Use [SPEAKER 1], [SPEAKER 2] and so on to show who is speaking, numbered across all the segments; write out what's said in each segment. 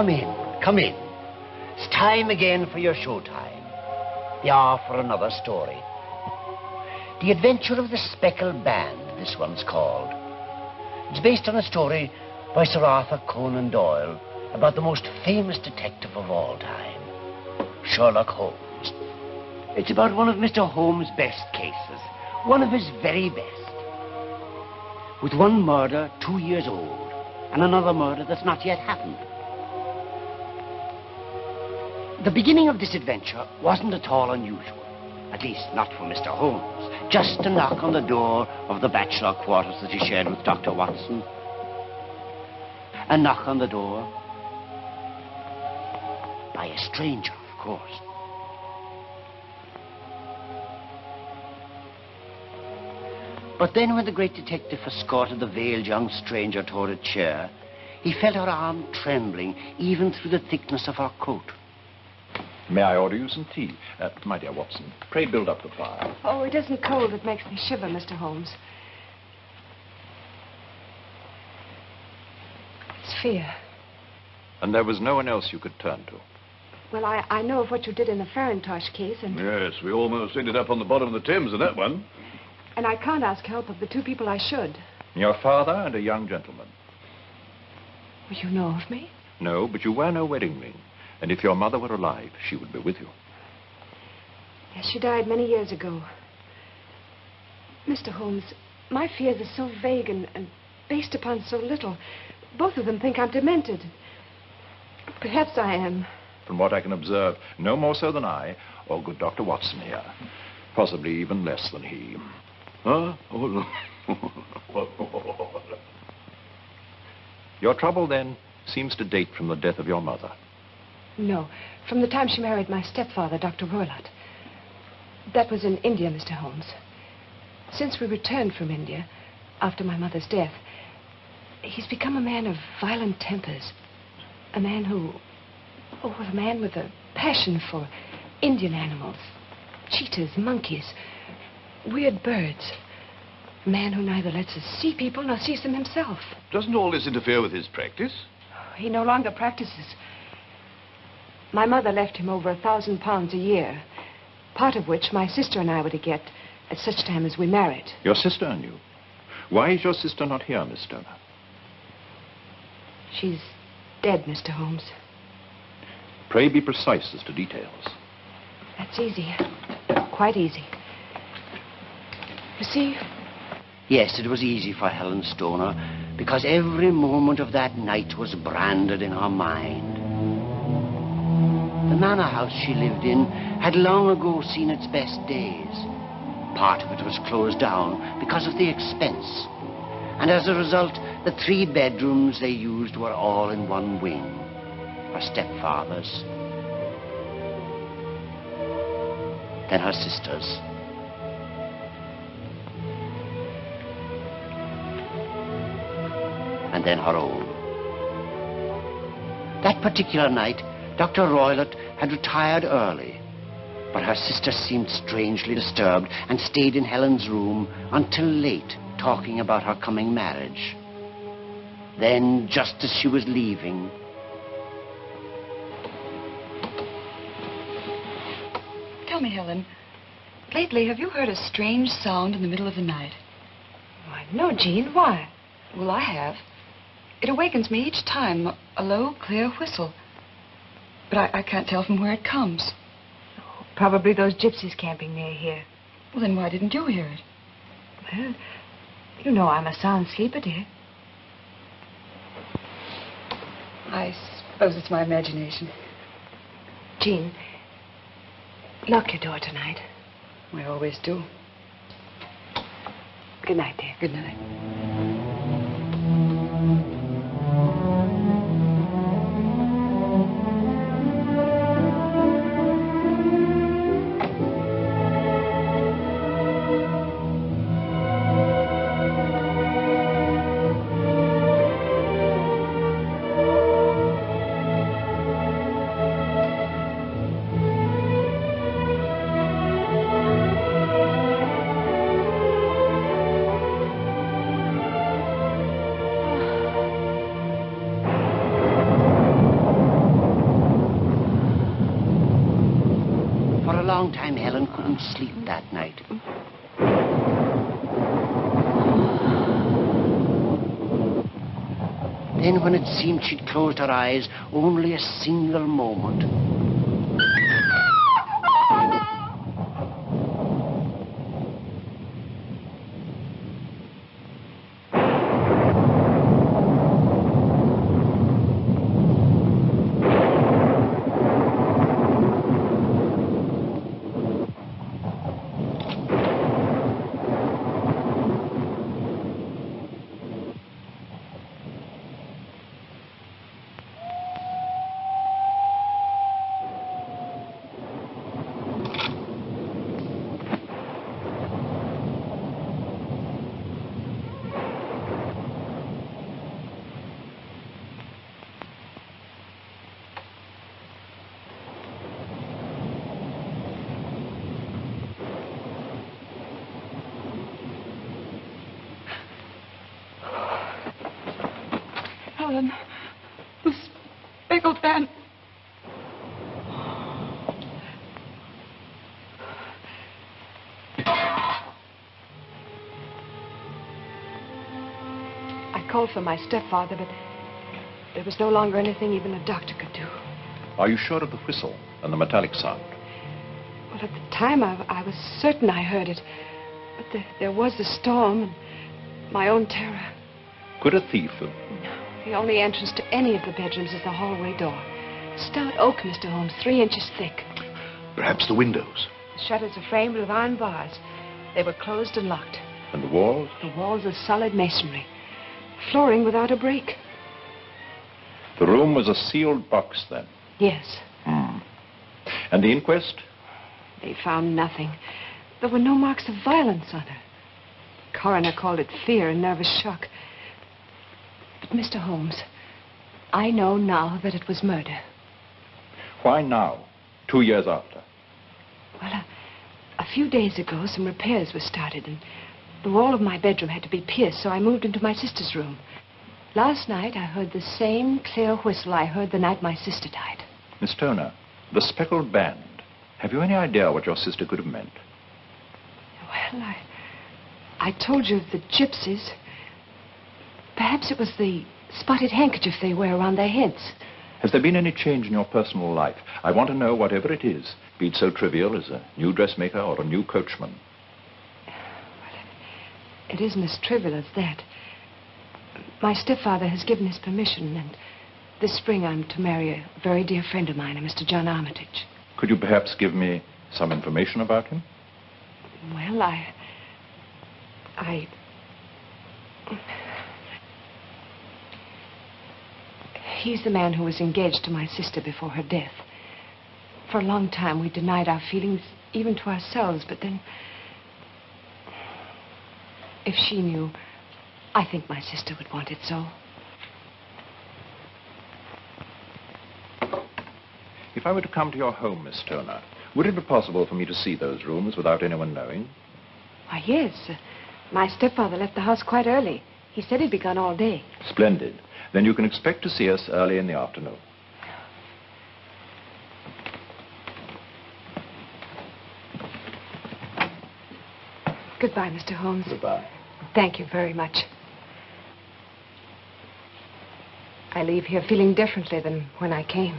[SPEAKER 1] Come in, come in. It's time again for your showtime. The hour for another story. The Adventure of the Speckled Band, this one's called. It's based on a story by Sir Arthur Conan Doyle about the most famous detective of all time, Sherlock Holmes. It's about one of Mr. Holmes' best cases, one of his very best. With one murder 2 years old and another murder that's not yet happened. The beginning of this adventure wasn't at all unusual, at least not for Mr. Holmes. Just a knock on the door of the bachelor quarters that he shared with Dr. Watson. A knock on the door by a stranger, of course. But then when the great detective escorted the veiled young stranger toward a chair, he felt her arm trembling even through the thickness of her coat.
[SPEAKER 2] May I order you some tea? My dear Watson, pray build up the fire.
[SPEAKER 3] Oh, it isn't cold that makes me shiver, Mr. Holmes. It's fear.
[SPEAKER 2] And there was no one else you could turn to?
[SPEAKER 3] Well, I know of what you did in the Farintosh case, and...
[SPEAKER 4] Yes, we almost ended up on the bottom of the Thames in that one.
[SPEAKER 3] And I can't ask help of the two people I should.
[SPEAKER 2] Your father and a young gentleman.
[SPEAKER 3] Well, you know of me?
[SPEAKER 2] No, but you wear no wedding ring. And if your mother were alive, she would be with you.
[SPEAKER 3] Yes, she died many years ago. Mr. Holmes, my fears are so vague and based upon so little. Both of them think I'm demented. Perhaps I am.
[SPEAKER 2] From what I can observe, no more so than I, or good Dr. Watson here. Possibly even less than he.
[SPEAKER 4] Huh? Oh, no.
[SPEAKER 2] Your trouble, then, seems to date from the death of your mother.
[SPEAKER 3] No, from the time she married my stepfather, Dr. Roylott. That was in India, Mr. Holmes. Since we returned from India, after my mother's death, he's become a man of violent tempers. A man who... Oh, a man with a passion for Indian animals. Cheetahs, monkeys, weird birds. A man who neither lets us see people nor sees them himself.
[SPEAKER 4] Doesn't all this interfere with his practice?
[SPEAKER 3] He no longer practices. My mother left him over £1,000 a year, part of which my sister and I were to get at such time as we married.
[SPEAKER 2] Your sister and you? Why is your sister not here, Miss Stoner?
[SPEAKER 3] She's dead, Mr. Holmes.
[SPEAKER 2] Pray be precise as to details.
[SPEAKER 3] That's easy. Quite easy. You see?
[SPEAKER 1] Yes, it was easy for Helen Stoner, because every moment of that night was branded in her mind. The manor house she lived in had long ago seen its best days. Part of it was closed down because of the expense. And as a result, the 3 bedrooms they used were all in one wing. Her stepfather's. Then her sister's. And then her own. That particular night, Dr. Roylott had retired early, but her sister seemed strangely disturbed and stayed in Helen's room until late, talking about her coming marriage. Then, just as she was leaving...
[SPEAKER 5] Tell me, Helen, lately have you heard a strange sound in the middle of the night?
[SPEAKER 3] Why, no, Jean. Why?
[SPEAKER 5] Well, I have. It awakens me each time, a low, clear whistle. But I can't tell from where it comes.
[SPEAKER 3] Oh, probably those gypsies camping near here.
[SPEAKER 5] Well, then why didn't you hear it?
[SPEAKER 3] Well, you know I'm a sound sleeper, dear.
[SPEAKER 5] I suppose it's my imagination.
[SPEAKER 3] Jean, lock your door tonight.
[SPEAKER 5] I always do.
[SPEAKER 3] Good night, dear.
[SPEAKER 5] Good night.
[SPEAKER 1] couldn't sleep that night. Then when it seemed she'd closed her eyes only a single moment,
[SPEAKER 5] Helen, the Speckled Band.
[SPEAKER 3] I called for my stepfather, but there was no longer anything even a doctor could do.
[SPEAKER 2] Are you sure of the whistle and the metallic sound?
[SPEAKER 3] Well, at the time, I was certain I heard it. But there was the storm and my own terror.
[SPEAKER 2] Could a thief have...
[SPEAKER 3] The only entrance to any of the bedrooms is the hallway door. Stout oak, Mr. Holmes, 3 inches thick.
[SPEAKER 4] Perhaps the windows.
[SPEAKER 3] The shutters are framed with iron bars. They were closed and locked.
[SPEAKER 2] And the walls?
[SPEAKER 3] The walls are solid masonry. Flooring without a break.
[SPEAKER 2] The room was a sealed box, then?
[SPEAKER 3] Yes.
[SPEAKER 2] And the inquest?
[SPEAKER 3] They found nothing. There were no marks of violence on her. The coroner called it fear and nervous shock. But, Mr. Holmes, I know now that it was murder.
[SPEAKER 2] Why now, 2 years after?
[SPEAKER 3] Well, a few days ago, some repairs were started, and the wall of my bedroom had to be pierced, so I moved into my sister's room. Last night, I heard the same clear whistle I heard the night my sister died.
[SPEAKER 2] Miss Stoner, the Speckled Band. Have you any idea what your sister could have meant?
[SPEAKER 3] Well, I told you of the gypsies. Perhaps it was the spotted handkerchief they wear around their heads.
[SPEAKER 2] Has there been any change in your personal life? I want to know whatever it is, be it so trivial as a new dressmaker or a new coachman.
[SPEAKER 3] Well, it isn't as trivial as that. My stepfather has given his permission, and this spring I'm to marry a very dear friend of mine, a Mr. John Armitage.
[SPEAKER 2] Could you perhaps give me some information about him?
[SPEAKER 3] Well, He's the man who was engaged to my sister before her death. For a long time, we denied our feelings, even to ourselves, but then... If she knew, I think my sister would want it so.
[SPEAKER 2] If I were to come to your home, Miss Stoner, would it be possible for me to see those rooms without anyone knowing?
[SPEAKER 3] Why, yes. My stepfather left the house quite early. He said he'd be gone all day.
[SPEAKER 2] Splendid. Then you can expect to see us early in the afternoon.
[SPEAKER 3] Goodbye, Mr. Holmes.
[SPEAKER 2] Goodbye.
[SPEAKER 3] Thank you very much. I leave here feeling differently than when I came.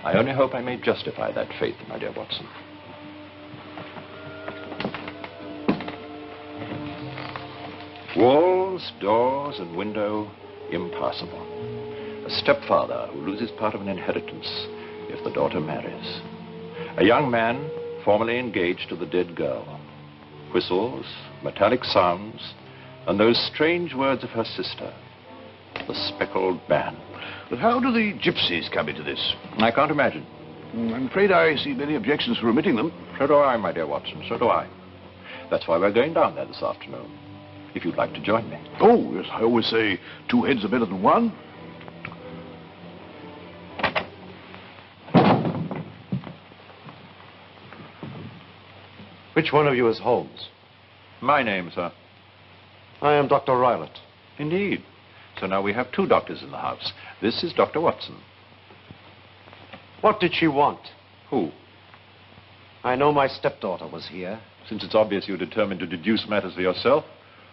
[SPEAKER 2] I only hope I may justify that faith, my dear Watson. Walls, doors, and window, impassable. A stepfather who loses part of an inheritance if the daughter marries. A young man formerly engaged to the dead girl. Whistles, metallic sounds, and those strange words of her sister. The Speckled Band.
[SPEAKER 4] But how do the gypsies come into this?
[SPEAKER 2] I can't imagine.
[SPEAKER 4] I'm afraid I see many objections for omitting them.
[SPEAKER 2] So do I, my dear Watson, so do I. That's why we're going down there this afternoon. If you'd like to join me.
[SPEAKER 4] Oh, yes, I always say 2 heads are better than one.
[SPEAKER 6] Which one of you is Holmes?
[SPEAKER 2] My name, sir.
[SPEAKER 6] I am Dr. Rylott.
[SPEAKER 2] Indeed. So now we have 2 doctors in the house. This is Dr. Watson.
[SPEAKER 6] What did she want?
[SPEAKER 2] Who?
[SPEAKER 6] I know my stepdaughter was here.
[SPEAKER 2] Since it's obvious you're determined to deduce matters for yourself,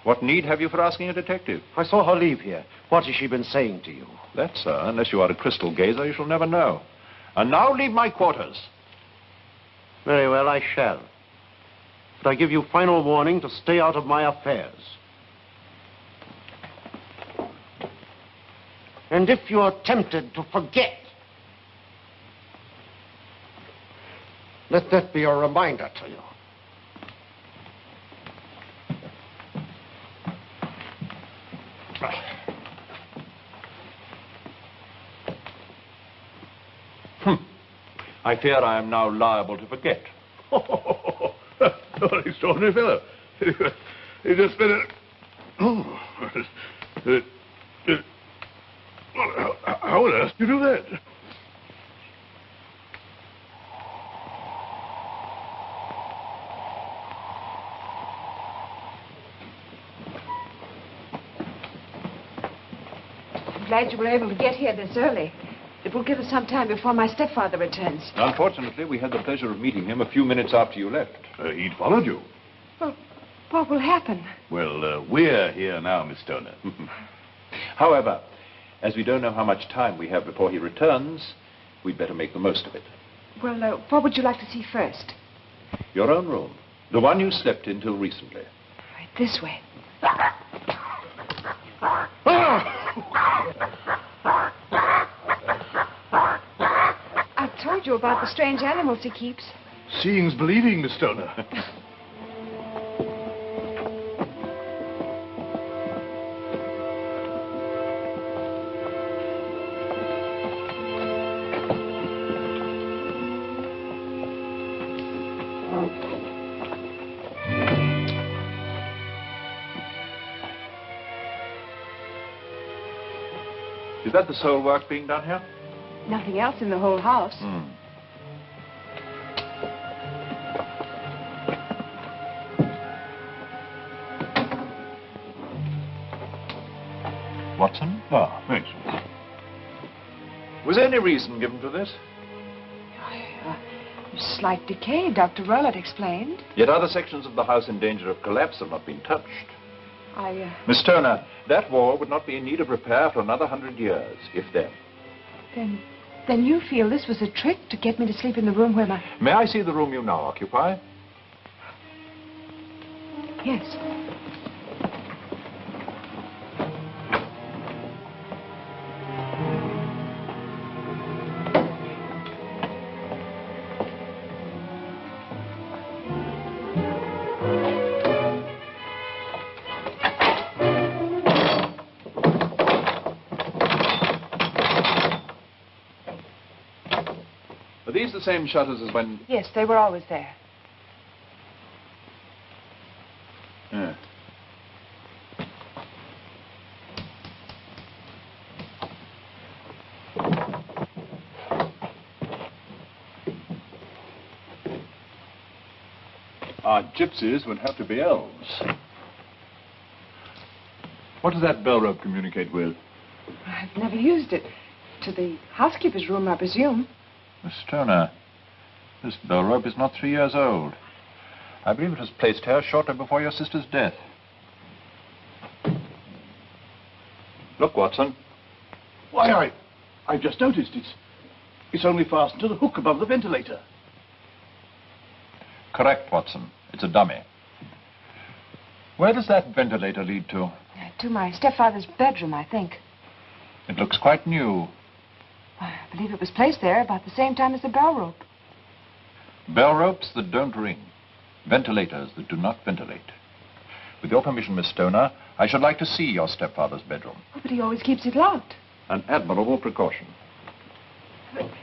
[SPEAKER 2] what need have you for asking a detective?
[SPEAKER 6] I saw her leave here. What has she been saying to you?
[SPEAKER 2] That, sir, unless you are a crystal gazer, you shall never know. And now leave my quarters.
[SPEAKER 6] Very well, I shall. But I give you final warning to stay out of my affairs. And if you are tempted to forget, let that be a reminder to you.
[SPEAKER 2] I fear I am now liable to forget.
[SPEAKER 4] Oh, extraordinary fellow. He just been how on earth do you do that?
[SPEAKER 3] I'm glad you were able to get here this early. It will give us some time before my stepfather returns.
[SPEAKER 2] Unfortunately, we had the pleasure of meeting him a few minutes after you left.
[SPEAKER 4] He'd followed you.
[SPEAKER 3] Well, what will happen?
[SPEAKER 4] Well, we're here now, Miss Stoner.
[SPEAKER 2] However, as we don't know how much time we have before he returns, we'd better make the most of it.
[SPEAKER 3] Well, what would you like to see first?
[SPEAKER 2] Your own room. The one you slept in till recently.
[SPEAKER 3] Right this way. I've told you about the strange animals he keeps.
[SPEAKER 4] Seeing's believing, Miss Stoner.
[SPEAKER 2] Is that the sole work being done here?
[SPEAKER 3] Nothing else in the whole house.
[SPEAKER 2] Watson?
[SPEAKER 4] Ah, thanks.
[SPEAKER 2] Was there any reason given for this?
[SPEAKER 3] Slight decay, Dr. Rowlett explained.
[SPEAKER 2] Yet other sections of the house in danger of collapse have not been touched. Miss Stoner, that wall would not be in need of repair for another 100 years, if then.
[SPEAKER 3] Then you feel this was a trick to get me to sleep in the room where my...
[SPEAKER 2] May I see the room you now occupy?
[SPEAKER 3] Yes.
[SPEAKER 2] Are these the same shutters as when...
[SPEAKER 3] Yes, they were always there.
[SPEAKER 2] Yeah.
[SPEAKER 4] Our gypsies would have to be elves. What does that bell rope communicate with?
[SPEAKER 3] I've never used it. To the housekeeper's room, I presume.
[SPEAKER 2] Miss Stoner, this bell rope is not 3 years old. I believe it was placed here shortly before your sister's death. Look, Watson.
[SPEAKER 4] Why, I've just noticed it's only fastened to the hook above the ventilator.
[SPEAKER 2] Correct, Watson. It's a dummy. Where does that ventilator lead to?
[SPEAKER 3] To my stepfather's bedroom, I think.
[SPEAKER 2] It looks quite new.
[SPEAKER 3] I believe it was placed there about the same time as the bell rope.
[SPEAKER 2] Bell ropes that don't ring. Ventilators that do not ventilate. With your permission, Miss Stoner, I should like to see your stepfather's bedroom.
[SPEAKER 3] Oh, but he always keeps it locked.
[SPEAKER 2] An admirable precaution.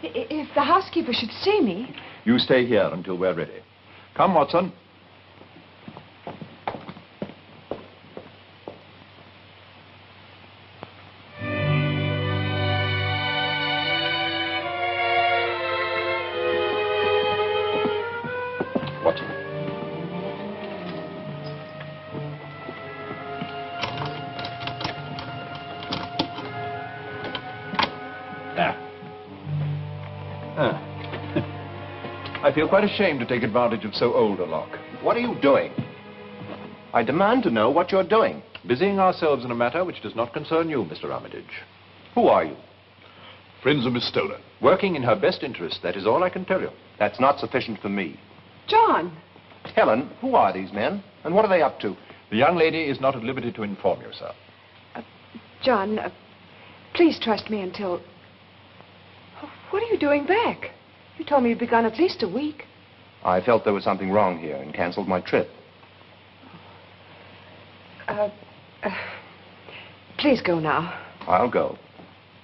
[SPEAKER 3] If the housekeeper should see me...
[SPEAKER 2] You stay here until we're ready. Come, Watson. Watson. There. I feel quite ashamed to take advantage of so old a lock.
[SPEAKER 7] What are you doing? I demand to know what you're doing.
[SPEAKER 2] Busying ourselves in a matter which does not concern you, Mr. Armitage.
[SPEAKER 7] Who are you?
[SPEAKER 4] Friends of Miss Stoner.
[SPEAKER 2] Working in her best interest, that is all I can tell you.
[SPEAKER 7] That's not sufficient for me.
[SPEAKER 3] John!
[SPEAKER 7] Helen, who are these men? And what are they up to?
[SPEAKER 2] The young lady is not at liberty to inform you, sir.
[SPEAKER 3] John, please trust me until... Oh, what are you doing back? You told me you'd be gone at least a week.
[SPEAKER 7] I felt there was something wrong here and canceled my trip.
[SPEAKER 3] Please go now.
[SPEAKER 7] I'll go.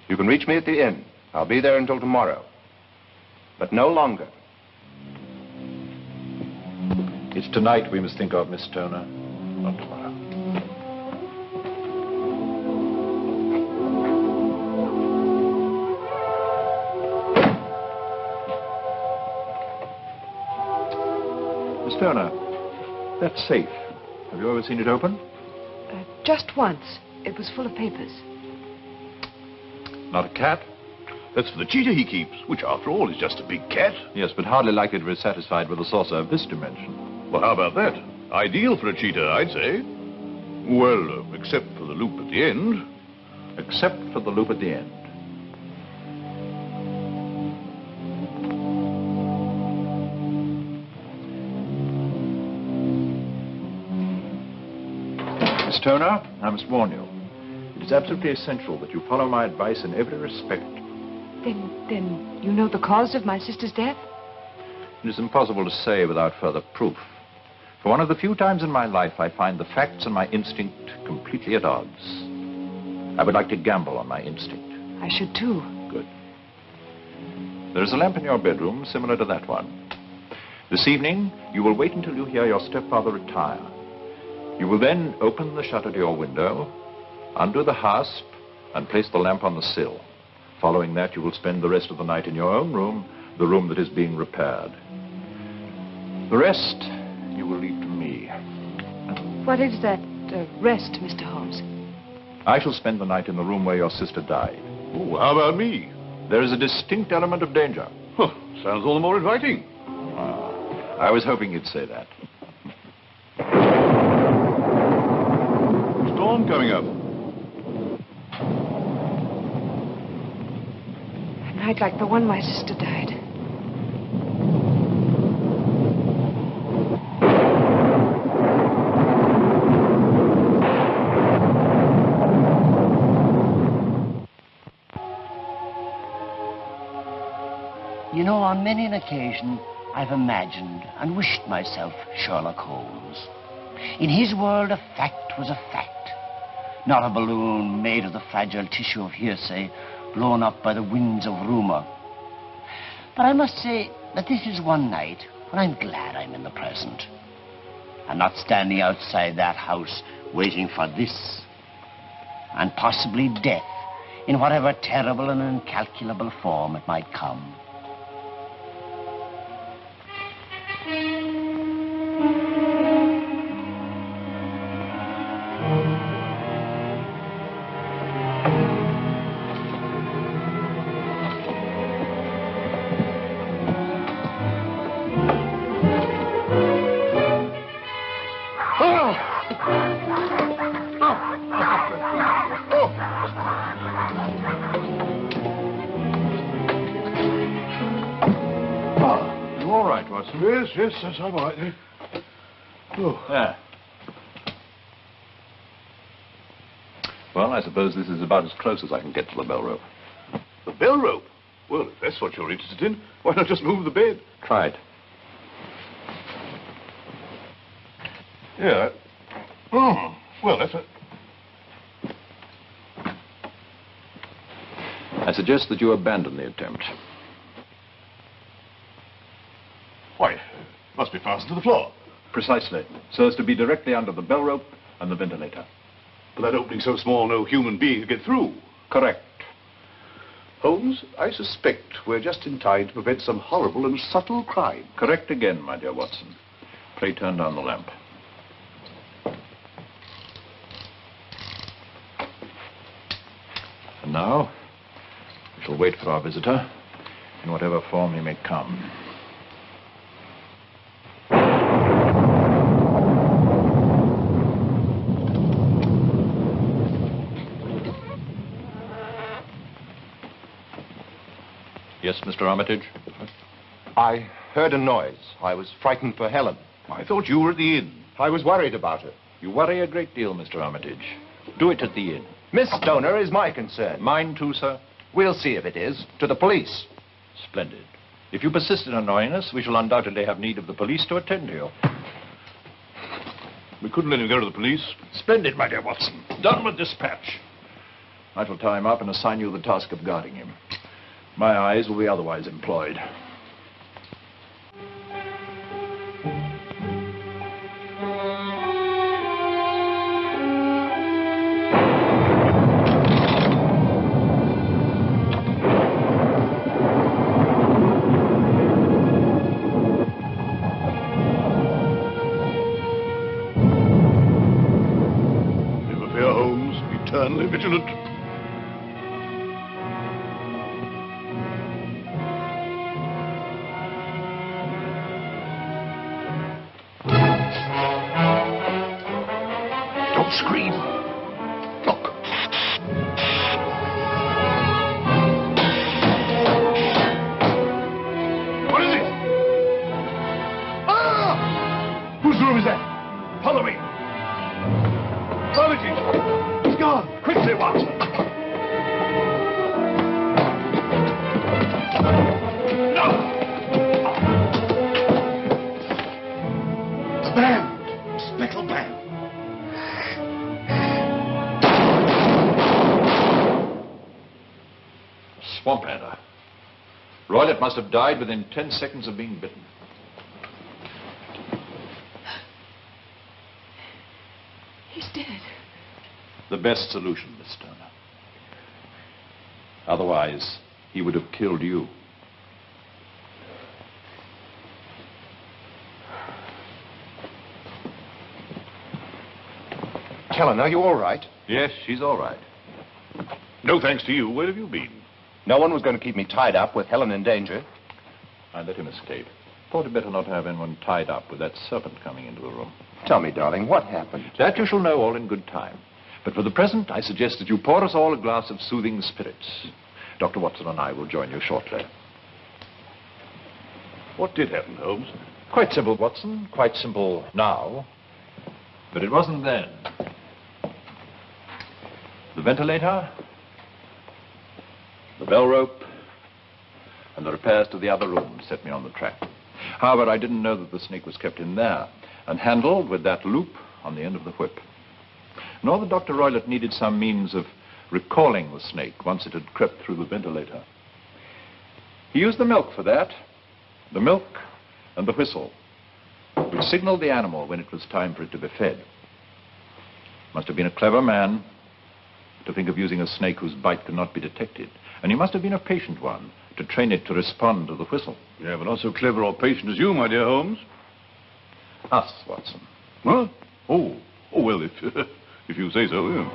[SPEAKER 7] You can reach me at the inn. I'll be there until tomorrow. But no longer.
[SPEAKER 2] It's tonight we must think of, Miss Stoner, not tomorrow. Miss Stoner, that's safe. Have you ever seen it open?
[SPEAKER 3] Just once. It was full of papers.
[SPEAKER 2] Not a cat?
[SPEAKER 4] That's for the cheetah he keeps, which, after all, is just a big cat.
[SPEAKER 2] Yes, but hardly likely to be satisfied with a saucer of this dimension.
[SPEAKER 4] Well, how about that? Ideal for a cheetah, I'd say. Well, except for the loop at the end.
[SPEAKER 2] Except for the loop at the end. Miss Stoner, I must warn you. It is absolutely essential that you follow my advice in every respect.
[SPEAKER 3] Then you know the cause of my sister's death?
[SPEAKER 2] It is impossible to say without further proof. For one of the few times in my life, I find the facts and my instinct completely at odds. I would like to gamble on my instinct.
[SPEAKER 3] I should too.
[SPEAKER 2] Good. There is a lamp in your bedroom similar to that one. This evening, you will wait until you hear your stepfather retire. You will then open the shutter to your window, undo the hasp, and place the lamp on the sill. Following that, you will spend the rest of the night in your own room, the room that is being repaired. The rest, you will leave to me.
[SPEAKER 3] What is that rest, Mr. Holmes?
[SPEAKER 2] I shall spend the night in the room where your sister died.
[SPEAKER 4] Oh, how about me?
[SPEAKER 2] There is a distinct element of danger.
[SPEAKER 4] Huh, sounds all the more inviting.
[SPEAKER 2] I was hoping you'd say that.
[SPEAKER 4] Storm coming up.
[SPEAKER 3] A night like the one my sister died.
[SPEAKER 1] You know, on many an occasion, I've imagined and wished myself Sherlock Holmes. In his world, a fact was a fact, not a balloon made of the fragile tissue of hearsay blown up by the winds of rumor. But I must say that this is one night when I'm glad I'm in the present. I'm not standing outside that house waiting for this, and possibly death, in whatever terrible and incalculable form it might come.
[SPEAKER 4] Yes, I'm all right then. Oh.
[SPEAKER 2] Yeah. Well, I suppose this is about as close as I can get to the bell rope.
[SPEAKER 4] The bell rope? Well, if that's what you're interested in, why not just move the bed?
[SPEAKER 2] Try it.
[SPEAKER 4] Yeah. Oh, well, that's a...
[SPEAKER 2] I suggest that you abandon the attempt.
[SPEAKER 4] Why, it must be fastened to the floor.
[SPEAKER 2] Precisely. So as to be directly under the bell rope and the ventilator.
[SPEAKER 4] But that opening so small, no human being could get through.
[SPEAKER 2] Correct.
[SPEAKER 4] Holmes, I suspect we're just in time to prevent some horrible and subtle crime.
[SPEAKER 2] Correct again, my dear Watson. Pray turn down the lamp. And now, we shall wait for our visitor, in whatever form he may come. Yes, Mr. Armitage?
[SPEAKER 7] I heard a noise. I was frightened for Helen.
[SPEAKER 4] I thought you were at the inn.
[SPEAKER 7] I was worried about her.
[SPEAKER 2] You worry a great deal, Mr. Armitage. Do it at the inn.
[SPEAKER 7] Miss Stoner is my concern.
[SPEAKER 2] Mine too, sir.
[SPEAKER 7] We'll see if it is. To the police.
[SPEAKER 2] Splendid. If you persist in annoying us, we shall undoubtedly have need of the police to attend to you.
[SPEAKER 4] We couldn't let him go to the police.
[SPEAKER 2] Splendid, my dear Watson. Done with dispatch. I shall tie him up and assign you the task of guarding him. My eyes will be otherwise employed.
[SPEAKER 4] Never fear, Holmes. Eternally vigilant. Don't scream. Look. What is it? Ah! Whose room is that? Follow me. Armitage! He's gone! Quickly, Watson! No! The band! Speckled Band!
[SPEAKER 2] Swamp adder. Roylott must have died within 10 seconds of being bitten.
[SPEAKER 3] He's dead.
[SPEAKER 2] The best solution, Miss Stoner. Otherwise, he would have killed you.
[SPEAKER 7] Helen, are you all right?
[SPEAKER 2] Yes, she's all right.
[SPEAKER 4] No thanks to you. Where have you been?
[SPEAKER 7] No one was going to keep me tied up with Helen in danger.
[SPEAKER 2] I let him escape. Thought it better not to have anyone tied up with that serpent coming into the room.
[SPEAKER 7] Tell me, darling, what happened?
[SPEAKER 2] That you shall know all in good time. But for the present, I suggest that you pour us all a glass of soothing spirits. Dr. Watson and I will join you shortly.
[SPEAKER 4] What did happen, Holmes?
[SPEAKER 2] Quite simple, Watson. Quite simple now. But it wasn't then. The ventilator, the bell rope, and the repairs to the other room set me on the track. However, I didn't know that the snake was kept in there and handled with that loop on the end of the whip. Nor that Dr. Roylott needed some means of recalling the snake once it had crept through the ventilator. He used the milk for that, the milk and the whistle, which signaled the animal when it was time for it to be fed. Must have been a clever man to think of using a snake whose bite could not be detected. And he must have been a patient one to train it to respond to the whistle.
[SPEAKER 4] Yeah, but not so clever or patient as you, my dear Holmes.
[SPEAKER 2] Us, Watson.
[SPEAKER 4] What? Oh, well, if you say so, yeah.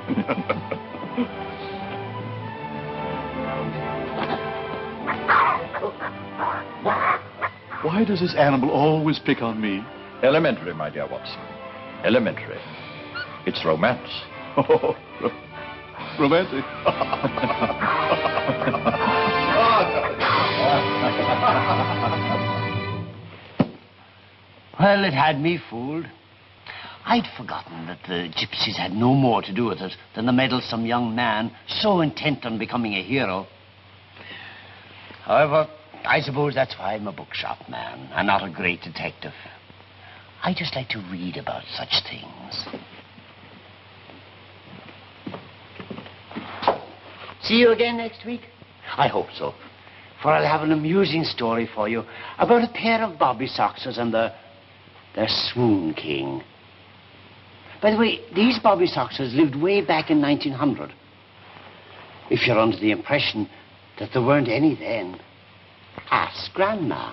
[SPEAKER 4] Why does this animal always pick on me?
[SPEAKER 2] Elementary, my dear Watson. Elementary. It's romance.
[SPEAKER 4] Oh, romantic.
[SPEAKER 1] Well, it had me fooled. I'd forgotten that the gypsies had no more to do with it than the meddlesome young man so intent on becoming a hero. However, I suppose that's why I'm a bookshop man and not a great detective. I just like to read about such things. See you again next week? I hope so. For I'll have an amusing story for you about a pair of bobby soxers and their swoon king. By the way, these bobby soxers lived way back in 1900. If you're under the impression that there weren't any then, ask Grandma.